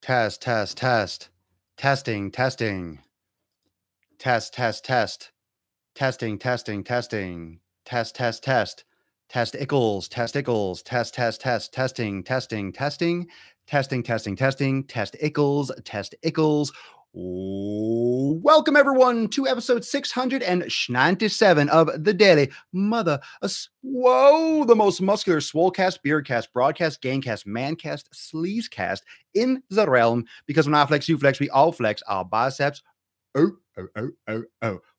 Test, test, test. Testing, testing. Test, test, test. Testing, testing, testing. Test, test, test. Testicles, testicles. Test, test, test. Testing, testing, testing. Testing, testing, testing. Testicles, testicles. Welcome everyone to episode 697 of the Daily Mother. Whoa, the most muscular Swolecast, Beardcast, Broadcast, Gangcast, Mancast, Sleazecast in the realm. Because when I flex, you flex, we all flex our biceps. Oh.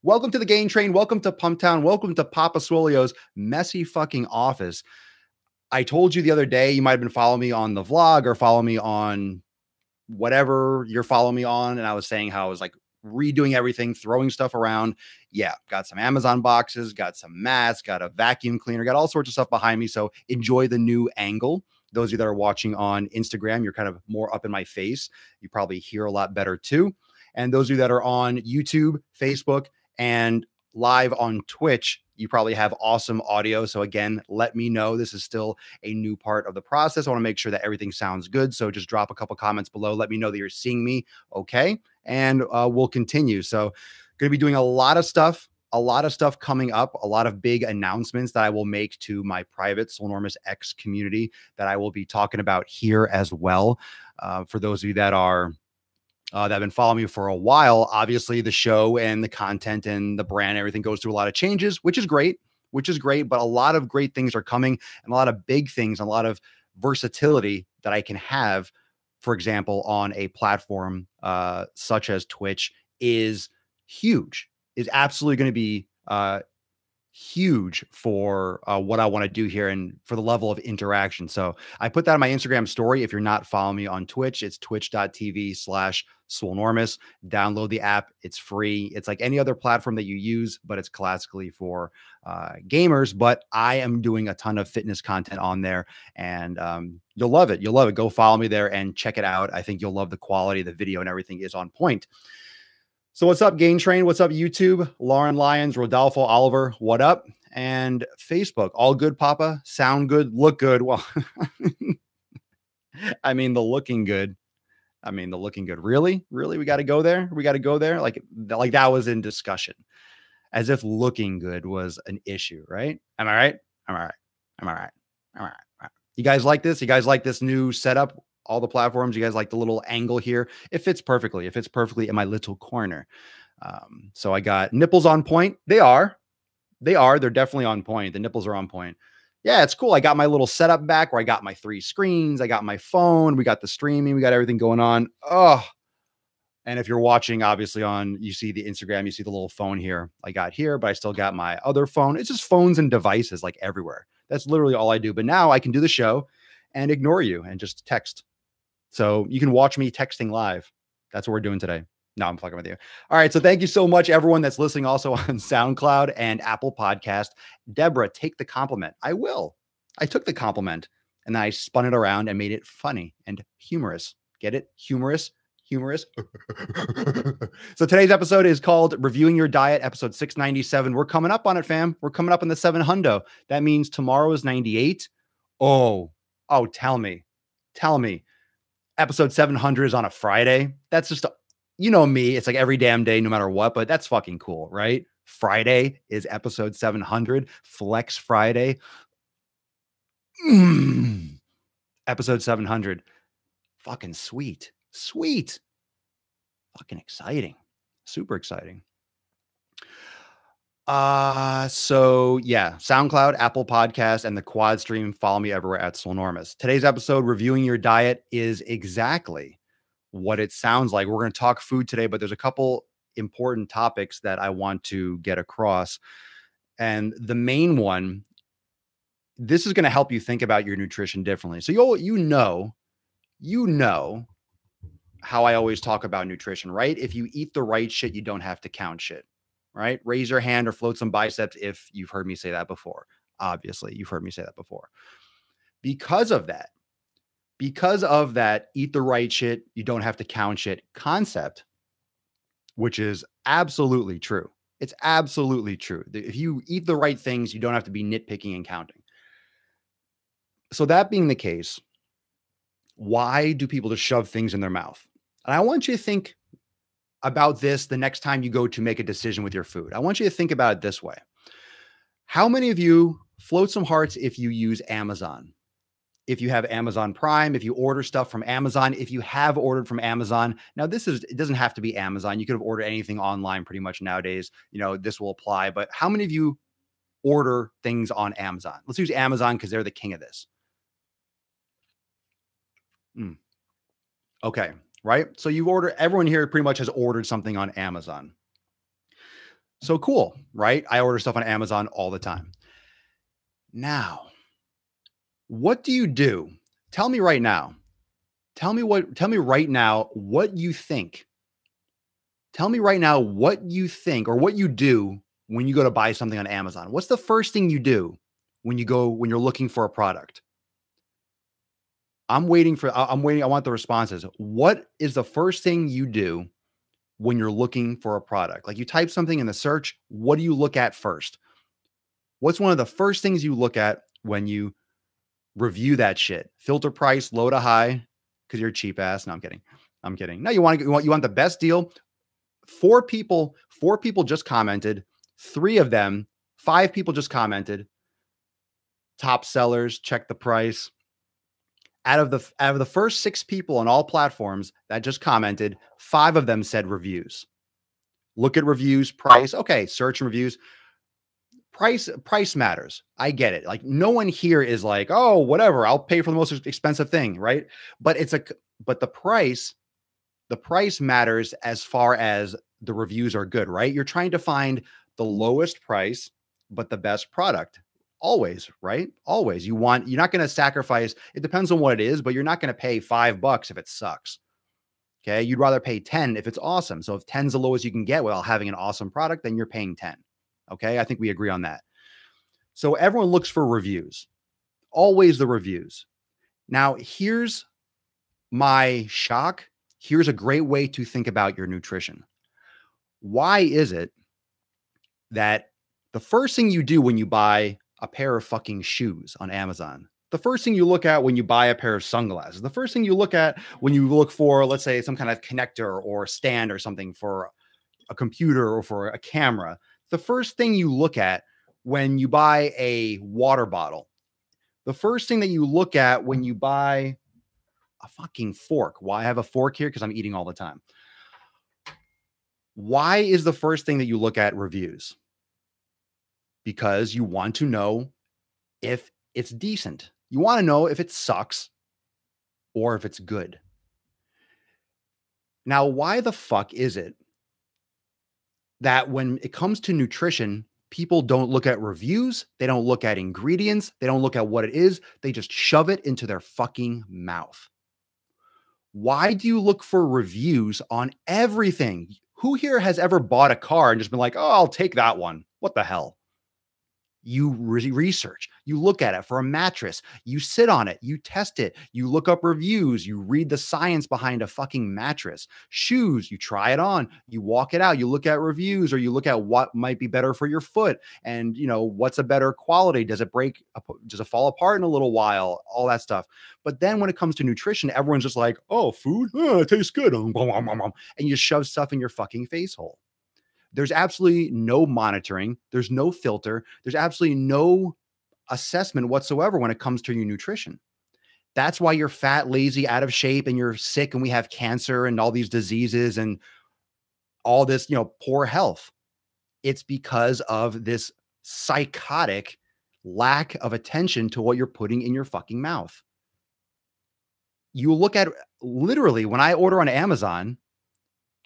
Welcome to the Gain Train. Welcome to Pumptown. Welcome to Papa Swolio's messy fucking office. I told you the other day, you might have been following me on the vlog or follow me on whatever you're following me on. And I was saying how I was like redoing everything, throwing stuff around. Yeah, got some Amazon boxes, got some mats, got a vacuum cleaner, got all sorts of stuff behind me. So enjoy the new angle. Those of you that are watching on Instagram, you're kind of more up in my face. You probably hear a lot better too. And those of you that are on YouTube, Facebook, and live on Twitch, you probably have awesome audio. So again, let me know. This is still a new part of the process. I want to make sure that everything sounds good. So just drop a couple comments below. Let me know that you're seeing me. Okay. And we'll continue. So going to be doing a lot of stuff coming up, a lot of big announcements that I will make to my private Swolenormous X community that I will be talking about here as well. For those of you that are that have been following me for a while, obviously the show and the content and the brand, everything goes through a lot of changes, which is great, but a lot of great things are coming and a lot of big things, and a lot of versatility that I can have, for example, on a platform such as Twitch is huge, is absolutely going to be huge for what I want to do here and for the level of interaction. So I put that on my Instagram story. If you're not following me on Twitch, it's twitch.tv/Swolenormous. Download the app. It's free. It's like any other platform that you use, but it's classically for gamers. But I am doing a ton of fitness content on there, and you'll love it. You'll love it. Go follow me there and check it out. I think you'll love the quality. The video and everything is on point. So what's up, Gain Train? What's up, YouTube? Lauren Lyons, Rodolfo Oliver, what up? And Facebook, all good, Papa? Sound good? Look good? Well, I mean, the looking good. Really? We got to go there? We got to go there? Like that was in discussion. As if looking good was an issue, right? Am I right? Am I right? You guys like this? You guys like this new setup? All the platforms, you guys like the little angle here? It fits perfectly. It fits perfectly in my little corner. So I got nipples on point. They're definitely on point. The nipples are on point. Yeah, it's cool. I got my little setup back where I got my 3 screens. I got my phone. We got the streaming. We got everything going on. Oh, and if you're watching, obviously you see the Instagram, you see the little phone here I got here, but I still got my other phone. It's just phones and devices like everywhere. That's literally all I do. But now I can do the show and ignore you and just text. So you can watch me texting live. That's what we're doing today. No, I'm fucking with you. All right. So thank you so much, everyone that's listening also on SoundCloud and Apple Podcast. Deborah, take the compliment. I will. I took the compliment and then I spun it around and made it funny and humorous. Get it? Humorous. So today's episode is called Reviewing Your Diet, episode 697. We're coming up on it, fam. We're coming up in the 700. That means tomorrow is 98. Oh, tell me. Episode 700 is on a Friday. That's just, you know me, it's like every damn day, no matter what, but that's fucking cool, right? Friday is episode 700, Flex Friday. Episode 700. Fucking sweet. Fucking exciting. Super exciting. So yeah, SoundCloud, Apple Podcast, and the Quad Stream. Follow me everywhere at Swolenormous. Today's episode, Reviewing Your Diet, is exactly what it sounds like. We're going to talk food today, but there's a couple important topics that I want to get across. And the main one, this is going to help you think about your nutrition differently. So you know how I always talk about nutrition, right? If you eat the right shit, you don't have to count shit, right? Raise your hand or float some biceps if you've heard me say that before. Obviously, you've heard me say that before. Because of that, eat the right shit, you don't have to count shit concept, which is absolutely true. It's absolutely true. If you eat the right things, you don't have to be nitpicking and counting. So that being the case, Why do people just shove things in their mouth? And I want you to think about this the next time you go to make a decision with your food. I want you to think about it this way. How many of you float some hearts if you use Amazon? If you have Amazon Prime, if you order stuff from Amazon, if you have ordered from Amazon. Now, it doesn't have to be Amazon. You could have ordered anything online pretty much nowadays. This will apply. But how many of you order things on Amazon? Let's use Amazon because they're the king of this. Mm, okay. Right. So everyone here pretty much has ordered something on Amazon. So cool. Right. I order stuff on Amazon all the time. Now, what do you do? Tell me right now. Tell me right now what you think. Tell me right now what you think or what you do when you go to buy something on Amazon. What's the first thing you do when you're looking for a product? I'm waiting. I want the responses. What is the first thing you do when you're looking for a product? Like you type something in the search, what do you look at first? What's one of the first things you look at when you review that shit? Filter price, low to high, because you're a cheap ass. No, I'm kidding. I'm kidding. No, you want the best deal. Four people just commented. Five people just commented. Top sellers, check the price. Out of the first 6 people on all platforms that just commented, 5 of them said reviews. Look at reviews, price. Okay, search and reviews. Price matters. I get it. Like no one here is like, oh, whatever, I'll pay for the most expensive thing, right? But the price matters as far as the reviews are good, right? You're trying to find the lowest price, but the best product. Always, right? Always. You're not going to sacrifice. It depends on what it is, but you're not going to pay $5 if it sucks. Okay. You'd rather pay 10 if it's awesome. So if 10's the lowest you can get while having an awesome product, then you're paying 10. Okay. I think we agree on that. So everyone looks for reviews, always the reviews. Now, here's my shock. Here's a great way to think about your nutrition. Why is it that the first thing you do when you buy a pair of fucking shoes on Amazon, the first thing you look at when you buy a pair of sunglasses, the first thing you look at when you look for, let's say, some kind of connector or stand or something for a computer or for a camera, the first thing you look at when you buy a water bottle, the first thing that you look at when you buy a fucking fork. Why I have a fork here? Because I'm eating all the time. Why is the first thing that you look at reviews? Because you want to know if it's decent. You want to know if it sucks or if it's good. Now, why the fuck is it that when it comes to nutrition, people don't look at reviews, they don't look at ingredients, they don't look at what it is, they just shove it into their fucking mouth? Why do you look for reviews on everything? Who here has ever bought a car and just been like, oh, I'll take that one? What the hell? You research, you look at it for a mattress, you sit on it, you test it, you look up reviews, you read the science behind a fucking mattress. Shoes, you try it on, you walk it out, you look at reviews, or you look at what might be better for your foot and what's a better quality. Does it break? Does it fall apart in a little while? All that stuff. But then when it comes to nutrition, everyone's just like, oh, food, it tastes good. And you shove stuff in your fucking face hole. There's absolutely no monitoring. There's no filter. There's absolutely no assessment whatsoever when it comes to your nutrition. That's why you're fat, lazy, out of shape, and you're sick, and we have cancer and all these diseases and all this, poor health. It's because of this psychotic lack of attention to what you're putting in your fucking mouth. You look at literally when I order on Amazon,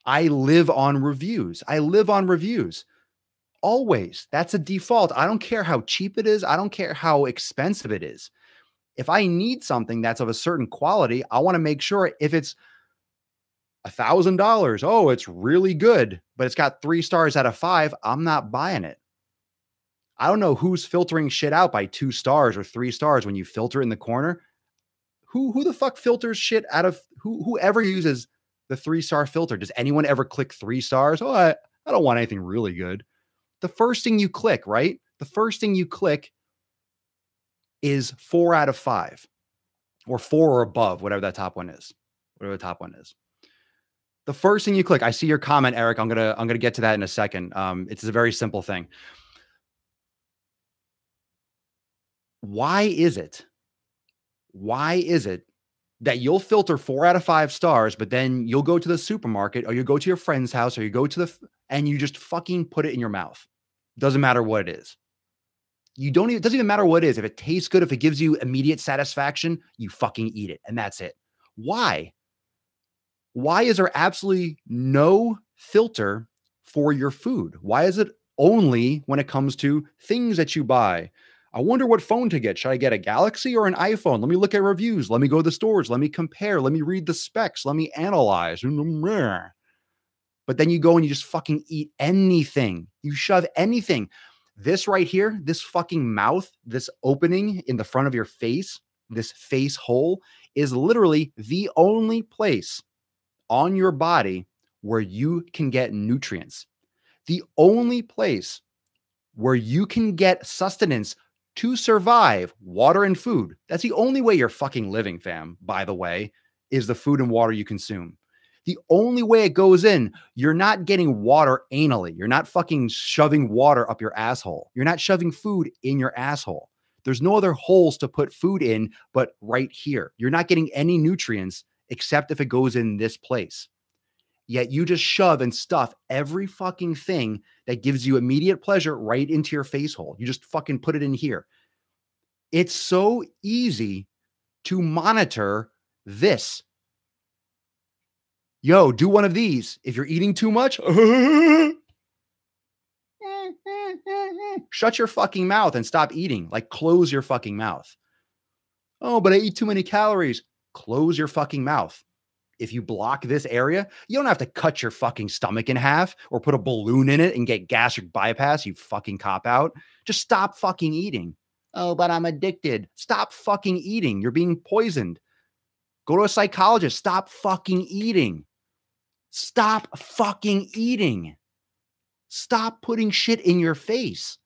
I live on reviews. Always. That's a default. I don't care how cheap it is. I don't care how expensive it is. If I need something that's of a certain quality, I want to make sure if it's $1,000, oh, it's really good, but it's got 3 stars out of 5, I'm not buying it. I don't know who's filtering shit out by 2 stars or 3 stars when you filter in the corner. Who the fuck filters shit out of whoever uses the 3-star filter? Does anyone ever click 3 stars? Oh, I don't want anything really good. The first thing you click, right? The first thing you click is 4 out of 5. or 4 or above, whatever that top one is. Whatever the top one is. The first thing you click, I see your comment, Eric. I'm gonna get to that in a second. It's a very simple thing. Why is it? Why is it that you'll filter 4 out of 5 stars, but then you'll go to the supermarket or you go to your friend's house or you go to and you just fucking put it in your mouth? Doesn't matter what it is. You don't even, it doesn't even matter what it is. If it tastes good, if it gives you immediate satisfaction, you fucking eat it. And that's it. Why? Why is there absolutely no filter for your food? Why is it only when it comes to things that you buy? I wonder what phone to get. Should I get a Galaxy or an iPhone? Let me look at reviews. Let me go to the stores. Let me compare. Let me read the specs. Let me analyze. But then you go and you just fucking eat anything. You shove anything. This right here, this fucking mouth, this opening in the front of your face, this face hole is literally the only place on your body where you can get nutrients. The only place where you can get sustenance to survive, water and food. That's the only way you're fucking living, fam, by the way, is the food and water you consume. The only way it goes in, you're not getting water anally. You're not fucking shoving water up your asshole. You're not shoving food in your asshole. There's no other holes to put food in but right here. You're not getting any nutrients except if it goes in this place. Yet you just shove and stuff every fucking thing that gives you immediate pleasure right into your face hole. You just fucking put it in here. It's so easy to monitor this. Yo, do one of these. If you're eating too much, shut your fucking mouth and stop eating. Like, close your fucking mouth. Oh, but I eat too many calories. Close your fucking mouth. If you block this area, you don't have to cut your fucking stomach in half or put a balloon in it and get gastric bypass, you fucking cop out. Just stop fucking eating. Oh, but I'm addicted. Stop fucking eating. You're being poisoned. Go to a psychologist. Stop fucking eating. Stop fucking eating. Stop putting shit in your face.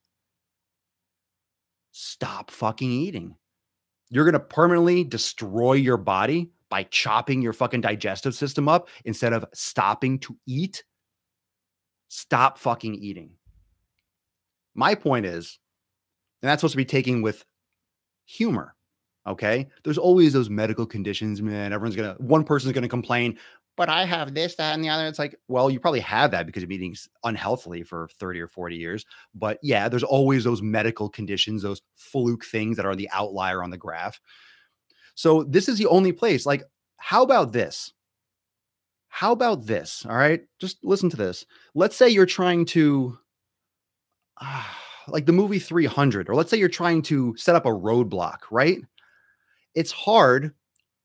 Stop fucking eating. You're going to permanently destroy your body by chopping your fucking digestive system up instead of stopping to eat. Stop fucking eating. My point is, and that's supposed to be taken with humor. Okay. There's always those medical conditions, man. One person's going to complain, but I have this, that, and the other. It's like, well, you probably have that because you've been eating unhealthily for 30 or 40 years. But yeah, there's always those medical conditions, those fluke things that are the outlier on the graph. So this is the only place. Like, how about this? How about this? All right. Just listen to this. Let's say you're trying to, like the movie 300, or let's say you're trying to set up a roadblock, right? It's hard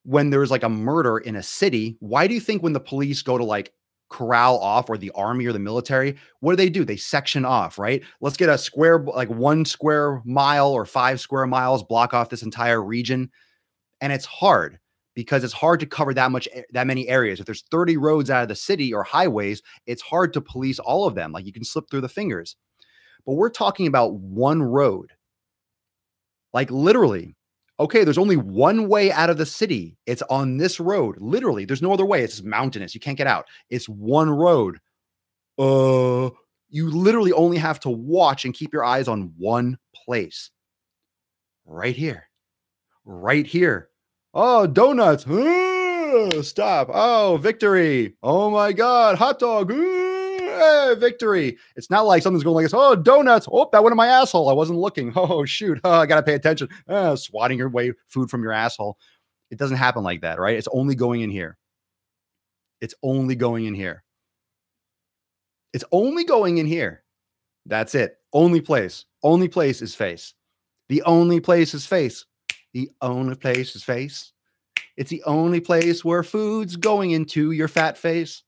when there's like a murder in a city. Why do you think when the police go to like corral off, or the army or the military, what do? They section off, right? Let's get a square, like 1 square mile or 5 square miles, block off this entire region. And it's hard because it's hard to cover that many areas. If there's 30 roads out of the city or highways, it's hard to police all of them. Like, you can slip through the fingers. But we're talking about one road. Like, literally, okay, there's only one way out of the city. It's on this road. Literally, there's no other way. It's mountainous. You can't get out. It's one road. You literally only have to watch and keep your eyes on one place. Right here. Right here. Oh, donuts. Stop. Oh, victory. Oh my God. Hot dog. Victory. It's not like something's going like this. Oh, donuts. Oh, that went in my asshole. I wasn't looking. Oh, shoot. Oh, I got to pay attention. Swatting your way food from your asshole. It doesn't happen like that, right? It's only going in here. It's only going in here. It's only going in here. That's it. Only place. Only place is face. The only place is face. The only place is face. It's the only place where food's going into your fat face.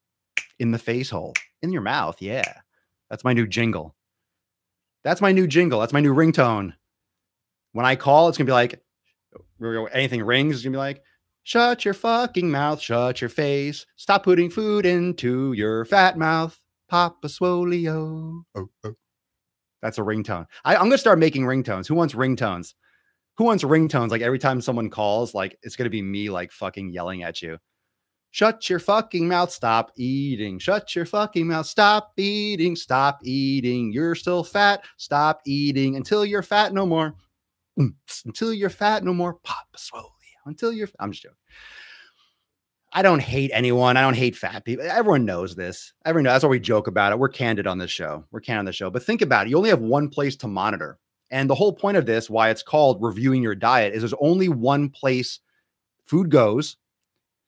In the face hole. In your mouth. Yeah. That's my new jingle. That's my new jingle. That's my new ringtone. When I call, it's going to be like, anything rings, it's going to be like, shut your fucking mouth. Shut your face. Stop putting food into your fat mouth. Papa Swoleo. Oh, oh. That's a ringtone. I'm going to start making ringtones. Who wants ringtones? Who wants ringtones? Like every time someone calls, like it's gonna be me like fucking yelling at you. Shut your fucking mouth. Stop eating. Shut your fucking mouth. Stop eating. Stop eating. You're still fat. Stop eating until you're fat no more. Until you're fat no more. Pop slowly. Until you're. I'm just joking. I don't hate anyone. I don't hate fat people. Everyone knows this. Everyone knows. That's why we joke about it. We're candid on this show. We're candid on the show. But think about it. You only have one place to monitor. And the whole point of this, why it's called reviewing your diet, is there's only one place food goes.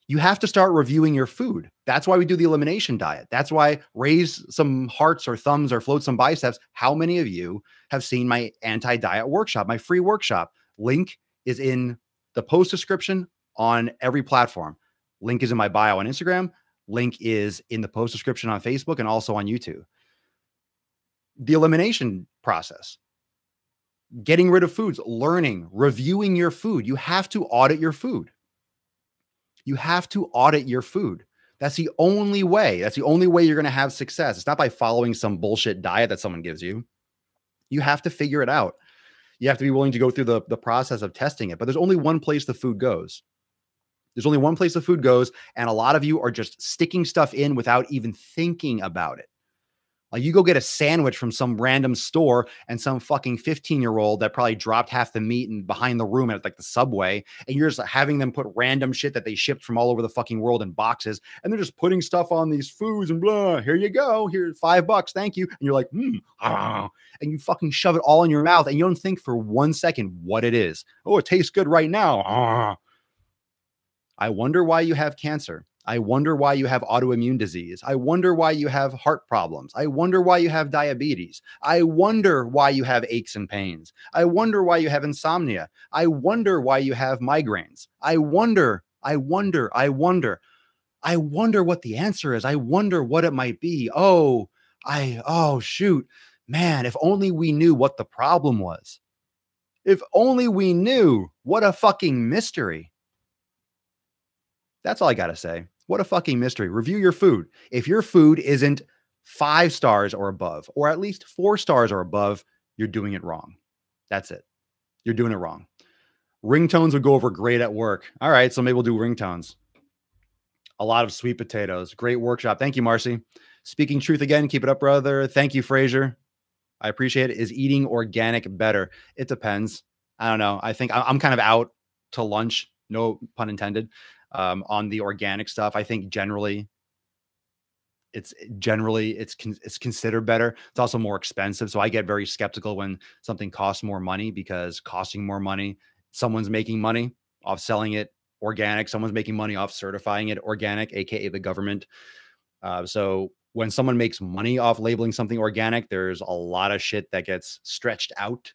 You have to start reviewing your food. That's why we do the elimination diet. That's why raise some hearts or thumbs or float some biceps. How many of you have seen my anti-diet workshop, my free workshop? Link is in the post description on every platform. Link is in my bio on Instagram. Link is in the post description on Facebook and also on YouTube. The elimination process, getting rid of foods, learning, reviewing your food. You have to audit your food. You have to audit your food. That's the only way. That's the only way you're going to have success. It's not by following some bullshit diet that someone gives you. You have to figure it out. You have to be willing to go through the process of testing it. But there's only one place the food goes. There's only one place the food goes. And a lot of you are just sticking stuff in without even thinking about it. Like you go get a sandwich from some random store and some fucking 15-year-old that probably dropped half the meat and behind the room at like the Subway, and you're just having them put random shit that they shipped from all over the fucking world in boxes, and they're just putting stuff on these foods and blah. Here you go. Here's $5. Thank you. And you're like, and you fucking shove it all in your mouth, and you don't think for 1 second what it is. Oh, it tastes good right now. I wonder why you have cancer. I wonder why you have autoimmune disease. I wonder why you have heart problems. I wonder why you have diabetes. I wonder why you have aches and pains. I wonder why you have insomnia. I wonder why you have migraines. I wonder what the answer is. I wonder what it might be. Oh, shoot, man, if only we knew what the problem was. If only we knew. What a fucking mystery. That's all I got to say. What a fucking mystery. Review your food. If your food isn't 5 stars or above, or at least 4 stars or above, you're doing it wrong. That's it. You're doing it wrong. Ringtones would go over great at work. All right, so maybe we'll do ringtones. A lot of sweet potatoes. Great workshop. Thank you, Marcy. Speaking truth again. Keep it up, brother. Thank you, Fraser. I appreciate it. Is eating organic better? It depends. I don't know. I think I'm kind of out to lunch. No pun intended. On the organic stuff. I think generally it's considered better. It's also more expensive. So I get very skeptical when something costs more money, because costing more money, someone's making money off selling it organic. Someone's making money off certifying it organic, AKA the government. So when someone makes money off labeling something organic, there's a lot of shit that gets stretched out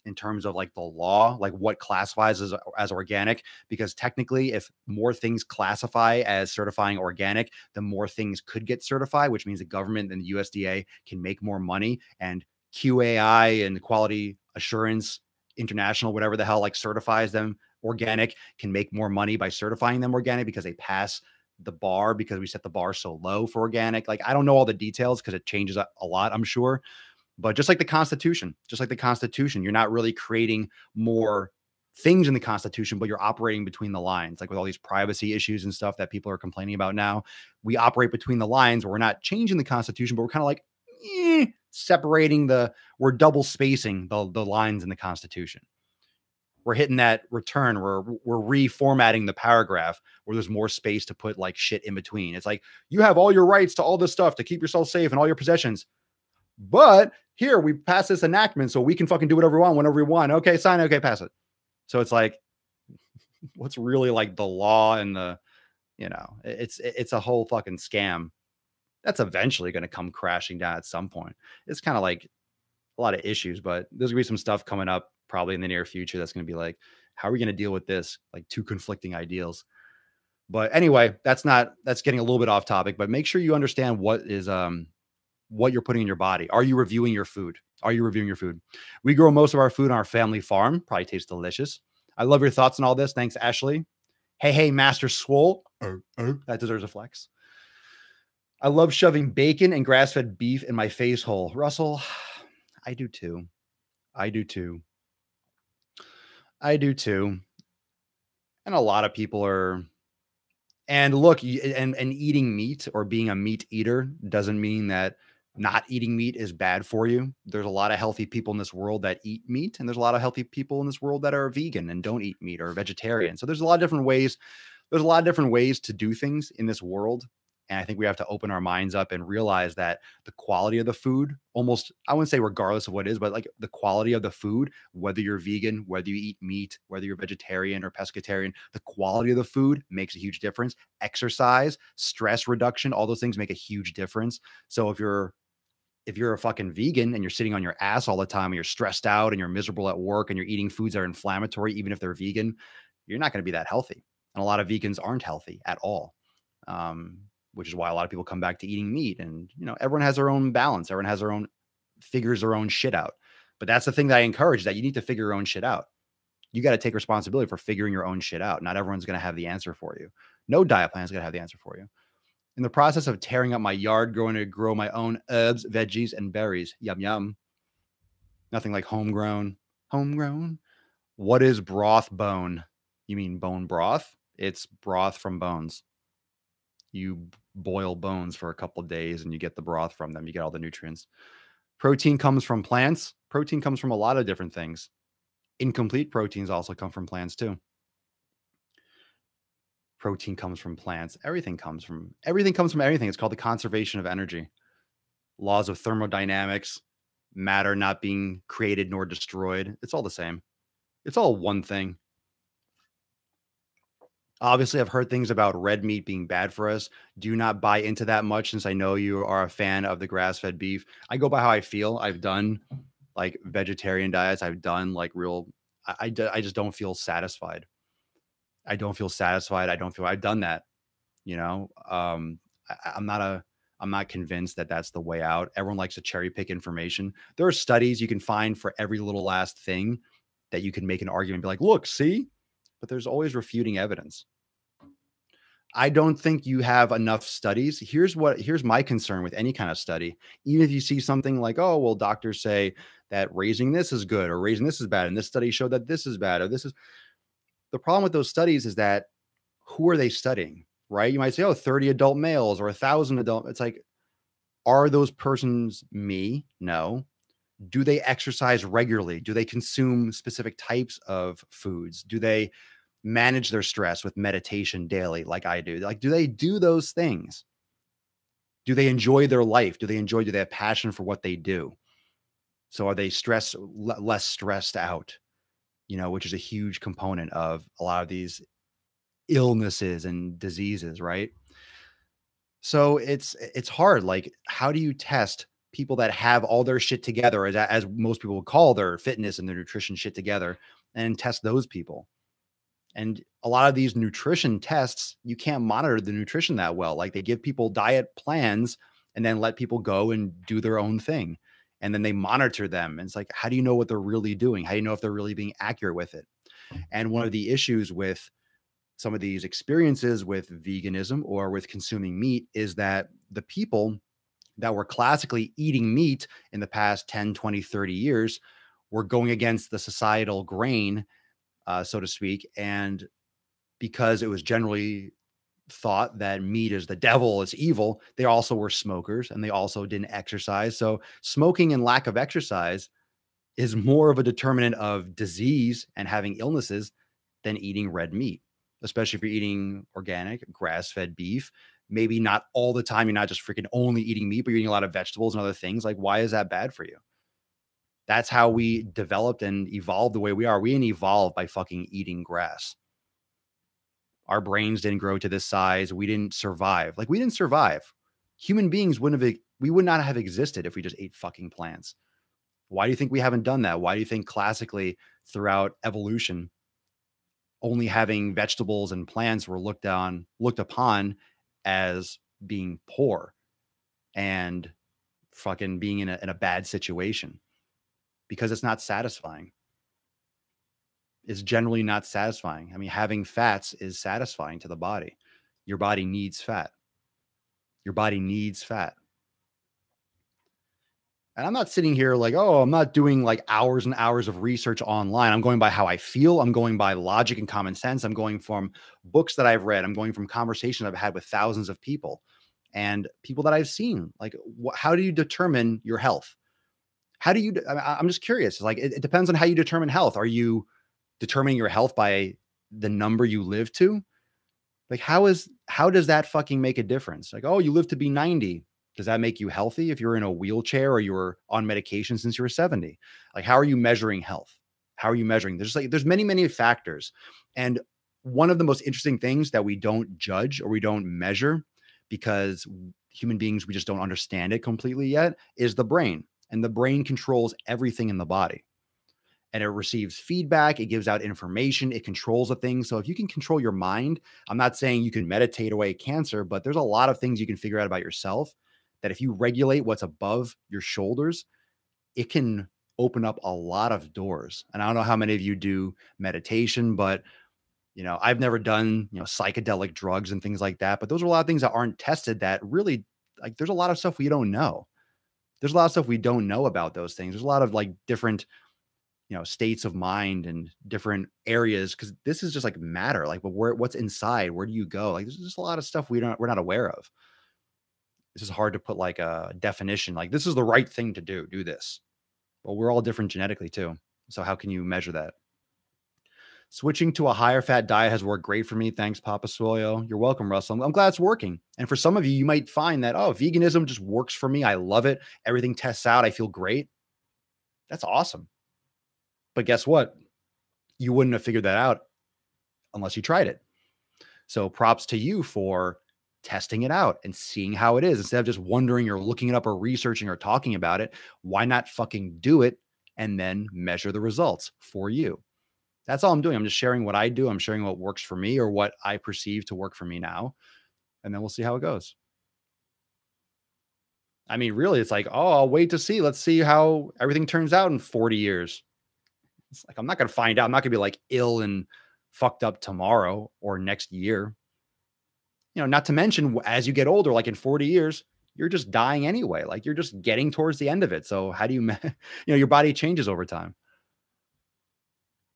in terms of like the law, like what classifies as organic, because technically if more things classify as certifying organic, the more things could get certified, which means the government and the USDA can make more money, and QAI and Quality Assurance International, whatever the hell, like certifies them organic, can make more money by certifying them organic because they pass the bar, because we set the bar so low for organic. Like, I don't know all the details because it changes a lot, I'm sure. But just like the Constitution, you're not really creating more things in the Constitution, but you're operating between the lines. Like with all these privacy issues and stuff that people are complaining about now, we operate between the lines where we're not changing the Constitution, but we're kind of like separating we're double spacing the lines in the Constitution. We're hitting that return. We're reformatting the paragraph where there's more space to put like shit in between. It's like, you have all your rights to all this stuff to keep yourself safe and all your possessions. But here we pass this enactment so we can fucking do whatever we want, whenever we want. Okay, sign it. Okay, pass it. So it's like, what's really like the law and it's a whole fucking scam that's eventually going to come crashing down at some point. It's kind of like a lot of issues, but there's gonna be some stuff coming up probably in the near future that's going to be like, how are we going to deal with this? Like two conflicting ideals. But anyway, that's getting a little bit off topic, but make sure you understand what you're putting in your body. Are you reviewing your food? We grow most of our food on our family farm. Probably tastes delicious. I love your thoughts on all this. Thanks, Ashley. Hey, Master Swole. That deserves a flex. I love shoving bacon and grass-fed beef in my face hole. Russell, I do too. I do too. And a lot of people are. And look, and eating meat or being a meat eater doesn't mean that not eating meat is bad for you. There's a lot of healthy people in this world that eat meat, and there's a lot of healthy people in this world that are vegan and don't eat meat or vegetarian. So there's a lot of different ways. There's a lot of different ways to do things in this world. And I think we have to open our minds up and realize that the quality of the food, almost, I wouldn't say regardless of what it is, but like the quality of the food, whether you're vegan, whether you eat meat, whether you're vegetarian or pescatarian, the quality of the food makes a huge difference. Exercise, stress reduction, all those things make a huge difference. So if you're a fucking vegan and you're sitting on your ass all the time and you're stressed out and you're miserable at work and you're eating foods that are inflammatory, even if they're vegan, you're not going to be that healthy. And a lot of vegans aren't healthy at all. Um, which is why a lot of people come back to eating meat. And, everyone has their own balance. Everyone has their own, figures their own shit out. But that's the thing that I encourage, that you need to figure your own shit out. You got to take responsibility for figuring your own shit out. Not everyone's going to have the answer for you. No diet plan is going to have the answer for you. In the process of tearing up my yard, growing to grow my own herbs, veggies, and berries. Yum, yum. Nothing like homegrown. Homegrown. What is broth bone? You mean bone broth? It's broth from bones. You boil bones for a couple of days and you get the broth from them. You get all the nutrients. Protein comes from plants. Protein comes from a lot of different things. Incomplete proteins also come from plants too. Protein comes from plants. Everything comes from everything. It's called the conservation of energy. Laws of thermodynamics, matter not being created nor destroyed. It's all the same. It's all one thing. Obviously, I've heard things about red meat being bad for us. Do not buy into that much, since I know you are a fan of the grass-fed beef. I go by how I feel. I've done like vegetarian diets. I've done like real. I just don't feel satisfied. I don't feel satisfied. I don't feel. I've done that. You know, I'm not a. I'm not convinced that that's the way out. Everyone likes to cherry pick information. There are studies you can find for every little last thing that you can make an argument and be like, look, see, but there's always refuting evidence. I don't think you have enough studies. Here's my concern with any kind of study. Even if you see something like, oh, well, doctors say that raising this is good or raising this is bad, and this study showed that this is bad, or this is the problem with those studies is that who are they studying? Right? You might say, oh, 30 adult males or 1,000 adult. It's like, are those persons me? No. Do they exercise regularly? Do they consume specific types of foods? Do they manage their stress with meditation daily like I do? Like, do they do those things? Do they enjoy their life? Do they have passion for what they do? So are they less stressed out, which is a huge component of a lot of these illnesses and diseases, right? So it's hard. Like, how do you test people that have all their shit together, as most people would call their fitness and their nutrition shit together, and test those people? And a lot of these nutrition tests, you can't monitor the nutrition that well. Like, they give people diet plans and then let people go and do their own thing. And then they monitor them. And it's like, how do you know what they're really doing? How do you know if they're really being accurate with it? And one of the issues with some of these experiences with veganism or with consuming meat is that the people that were classically eating meat in the past 10, 20, 30 years were going against the societal grain, so to speak. And because it was generally thought that meat is the devil, it's evil, they also were smokers and they also didn't exercise. So smoking and lack of exercise is more of a determinant of disease and having illnesses than eating red meat, especially if you're eating organic, grass fed beef. Maybe not all the time. You're not just freaking only eating meat, but you're eating a lot of vegetables and other things. Like, why is that bad for you? That's how we developed and evolved the way we are. We didn't evolve by fucking eating grass. Our brains didn't grow to this size. We didn't survive. Like, we didn't survive. Human beings we would not have existed if we just ate fucking plants. Why do you think we haven't done that? Why do you think classically throughout evolution, only having vegetables and plants were looked upon as being poor and fucking being in a bad situation? Because it's not satisfying. It's generally not satisfying. I mean, having fats is satisfying to the body. Your body needs fat. Your body needs fat. And I'm not sitting here like, oh, I'm not doing like hours and hours of research online. I'm going by how I feel. I'm going by logic and common sense. I'm going from books that I've read. I'm going from conversations I've had with thousands of people and people that I've seen. Like, how do you determine your health? How do you, I'm just curious. Like, it depends on how you determine health. Are you determining your health by the number you live to? Like, how does that fucking make a difference? Like, oh, you live to be 90. Does that make you healthy if you're in a wheelchair or you're on medication since you were 70? Like, how are you measuring health? How are you measuring? There's many, many factors. And one of the most interesting things that we don't judge or we don't measure because human beings, we just don't understand it completely yet, is the brain. And the brain controls everything in the body and it receives feedback. It gives out information. It controls a thing. So if you can control your mind, I'm not saying you can meditate away cancer, but there's a lot of things you can figure out about yourself that if you regulate what's above your shoulders, it can open up a lot of doors. And I don't know how many of you do meditation, but I've never done, psychedelic drugs and things like that, but those are a lot of things that aren't tested that really like there's a lot of stuff we don't know. There's a lot of stuff we don't know about those things. There's a lot of like different states of mind and different areas because this is just like matter. Like, but what's inside? Where do you go? Like, there's just a lot of stuff we're not aware of. This is hard to put like a definition. Like, this is the right thing to do. Do this. Well, we're all different genetically too. So how can you measure that? Switching to a higher fat diet has worked great for me. Thanks, Papa Swole. You're welcome, Russell. I'm glad it's working. And for some of you, you might find that, oh, veganism just works for me. I love it. Everything tests out. I feel great. That's awesome. But guess what? You wouldn't have figured that out unless you tried it. So props to you for testing it out and seeing how it is instead of just wondering or looking it up or researching or talking about it. Why not fucking do it and then measure the results for you? That's all I'm doing. I'm just sharing what I do. I'm sharing what works for me or what I perceive to work for me now. And then we'll see how it goes. I mean, really, it's like, oh, I'll wait to see. Let's see how everything turns out in 40 years. It's like, I'm not going to find out. I'm not going to be like ill and fucked up tomorrow or next year. Not to mention as you get older, like in 40 years, you're just dying anyway. Like you're just getting towards the end of it. So how do you, your body changes over time.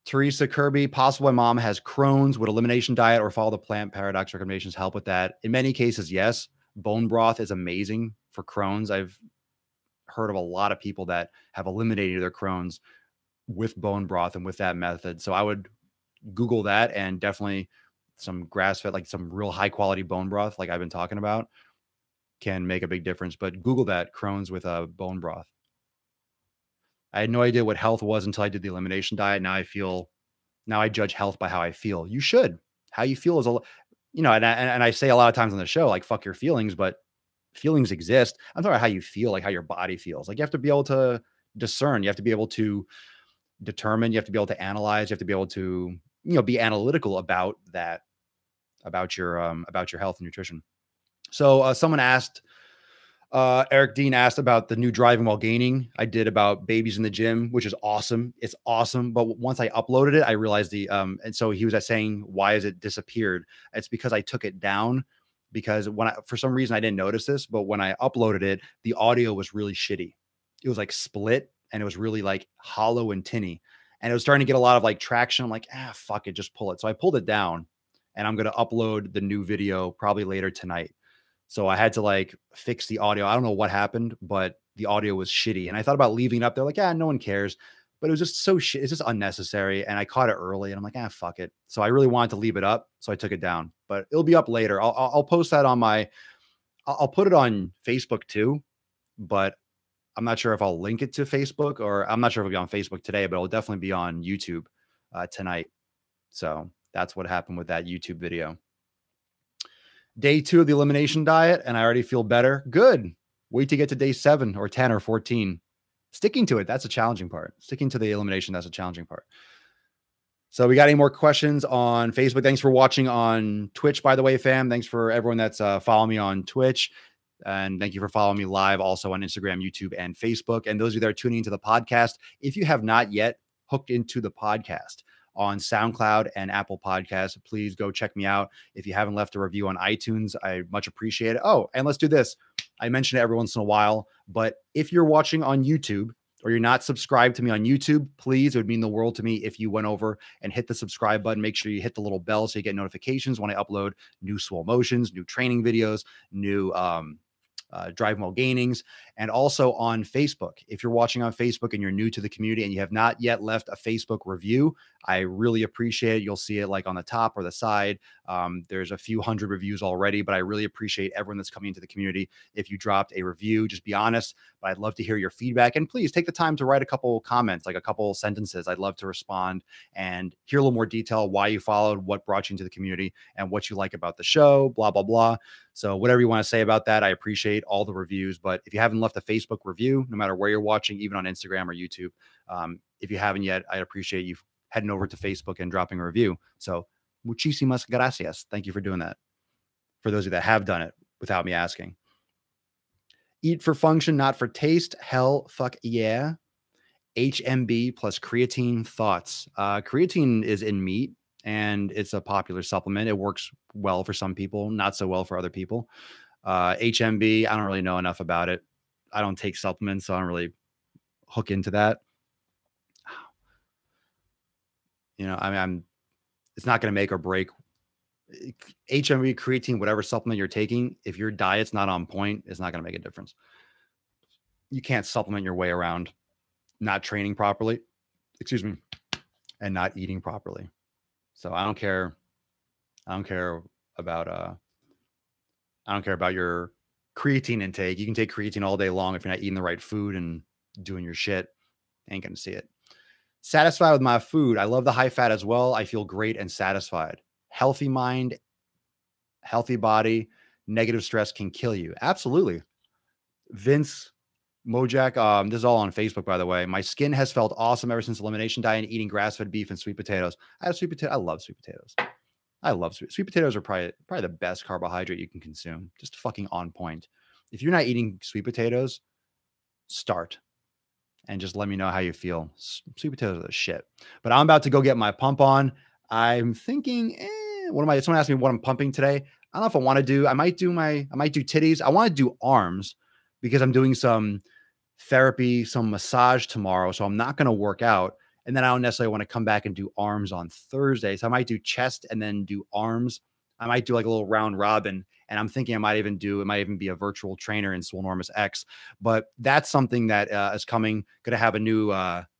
Teresa Kirby, possible my mom has Crohn's. Would elimination diet or follow the plant paradox recommendations help with that? In many cases, yes. Bone broth is amazing for Crohn's. I've heard of a lot of people that have eliminated their Crohn's with bone broth and with that method. So I would Google that and definitely some grass fed, like some real high quality bone broth, like I've been talking about, can make a big difference. But Google that Crohn's with a bone broth. I had no idea what health was until I did the elimination diet. Now I judge health by how I feel. You should. How you feel is and I say a lot of times on the show, like, fuck your feelings, but feelings exist. I'm talking about how you feel, like how your body feels. Like you have to be able to discern. You have to be able to determine. You have to be able to analyze. You have to be able to, be analytical about that, about your health and nutrition. So someone asked, Eric Dean asked about the new driving while gaining. I did about babies in the gym, which is awesome. It's awesome. But once I uploaded it, I realized and so he was saying, why has it disappeared? It's because I took it down because for some reason I didn't notice this, but when I uploaded it, the audio was really shitty. It was like split and it was really like hollow and tinny. And it was starting to get a lot of like traction. I'm like, fuck it, just pull it. So I pulled it down and I'm going to upload the new video probably later tonight. So I had to like fix the audio. I don't know what happened, but the audio was shitty. And I thought about leaving it up there like, no one cares. But it was just so shit. It's just unnecessary. And I caught it early and I'm like, fuck it. So I really wanted to leave it up. So I took it down, but it'll be up later. I'll post that on I'll put it on Facebook too, but I'm not sure if I'll link it to Facebook or I'm not sure if it'll be on Facebook today, but it'll definitely be on YouTube tonight. So that's what happened with that YouTube video. Day 2 of the elimination diet, and I already feel better. Good. Wait to get to day 7 or 10 or 14. Sticking to it, that's a challenging part. Sticking to the elimination, that's a challenging part. So we got any more questions on Facebook? Thanks for watching on Twitch, by the way, fam. Thanks for everyone that's following me on Twitch. And thank you for following me live also on Instagram, YouTube, and Facebook. And those of you that are tuning into the podcast, if you have not yet hooked into the podcast on SoundCloud and Apple Podcasts, please go check me out. If you haven't left a review on iTunes, I much appreciate it. Oh, and let's do this. I mention it every once in a while, but if you're watching on YouTube or you're not subscribed to me on YouTube, please, it would mean the world to me if you went over and hit the subscribe button. Make sure you hit the little bell so you get notifications when I upload new Swole motions, new training videos, new drive while gainings, and also on Facebook. If you're watching on Facebook and you're new to the community and you have not yet left a Facebook review, I really appreciate it. You'll see it like on the top or the side. There's a few hundred reviews already, but I really appreciate everyone that's coming into the community. If you dropped a review, just be honest, but I'd love to hear your feedback. And please take the time to write a couple comments, like a couple sentences. I'd love to respond and hear a little more detail why you followed, what brought you into the community, and what you like about the show, blah, blah, blah. So whatever you want to say about that, I appreciate all the reviews. But if you haven't left a Facebook review, no matter where you're watching, even on Instagram or YouTube, if you haven't yet, I'd appreciate you heading over to Facebook and dropping a review. So muchísimas gracias. Thank you for doing that. For those of you that have done it without me asking. Eat for function, not for taste. Hell, fuck yeah. HMB plus creatine thoughts. Creatine is in meat and it's a popular supplement. It works well for some people, not so well for other people. HMB, I don't really know enough about it. I don't take supplements, so I don't really hook into that. It's not going to make or break HMB, creatine, whatever supplement you're taking. If your diet's not on point, it's not going to make a difference. You can't supplement your way around not training properly, and not eating properly. So I don't care about your creatine intake. You can take creatine all day long if you're not eating the right food and doing your shit. Ain't gonna see it. Satisfied with my food. I love the high fat as well. I feel great and satisfied. Healthy mind, healthy body. Negative stress can kill you. Absolutely. Vince Mojak, this is all on Facebook, by the way. My skin has felt awesome ever since elimination diet and eating grass-fed beef and sweet potatoes. I love sweet potatoes. I love sweet potatoes are probably the best carbohydrate you can consume. Just fucking on point. If you're not eating sweet potatoes, start and just let me know how you feel. Sweet potatoes are the shit. But I'm about to go get my pump on. I'm thinking, someone asked me what I'm pumping today. I don't know if I want to do, I might do titties. I want to do arms because I'm doing some therapy, some massage tomorrow. So I'm not going to work out. And then I don't necessarily want to come back and do arms on Thursday. So I might do chest and then do arms. I might do like a little round robin. And I'm thinking it might even be a virtual trainer in Swolenormous X. But that's something that is coming. Going to have a new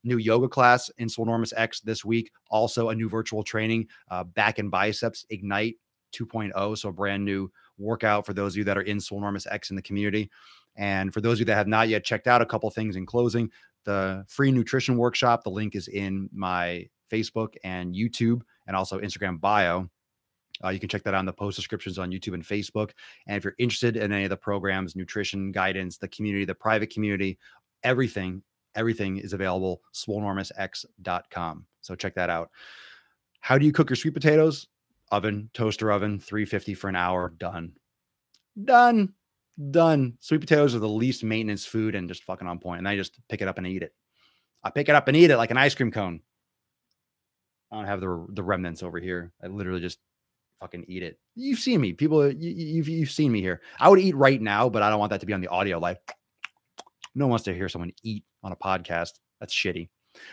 yoga class in Swolenormous X this week. Also a new virtual training, back and biceps Ignite 2.0. So a brand new workout for those of you that are in Swolenormous X in the community. And for those of you that have not yet checked out, a couple things in closing, the free nutrition workshop, the link is in my Facebook and YouTube and also Instagram bio. You can check that out in the post descriptions on YouTube and Facebook. And if you're interested in any of the programs, nutrition guidance, the community, the private community, everything is available, swolenormousx.com. So check that out. How do you cook your sweet potatoes? Oven, toaster oven, 350 for an hour. Done. Sweet potatoes are the least maintenance food and just fucking on point. And I just pick it up and eat it. I pick it up and eat it like an ice cream cone. I don't have the remnants over here. I literally just fucking eat it. You've seen me. People, you've seen me here. I would eat right now, but I don't want that to be on the audio. Like, no one wants to hear someone eat on a podcast. That's shitty.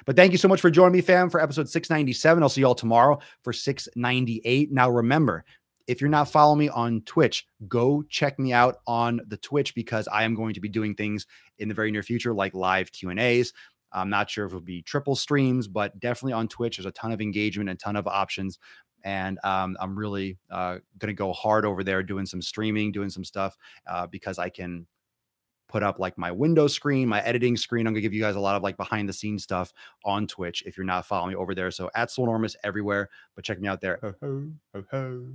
But thank you so much for joining me, fam, for episode 697. I'll see you all tomorrow for 698. Now, remember, if you're not following me on Twitch, go check me out on the Twitch because I am going to be doing things in the very near future, like live Q&As. I'm not sure if it'll be triple streams, but definitely on Twitch, there's a ton of engagement and a ton of options. And I'm really going to go hard over there doing some streaming, doing some stuff because I can put up like my window screen, my editing screen. I'm going to give you guys a lot of like behind the scenes stuff on Twitch if you're not following me over there. So at Swolenormous everywhere, but check me out there. Ho, ho, ho, ho.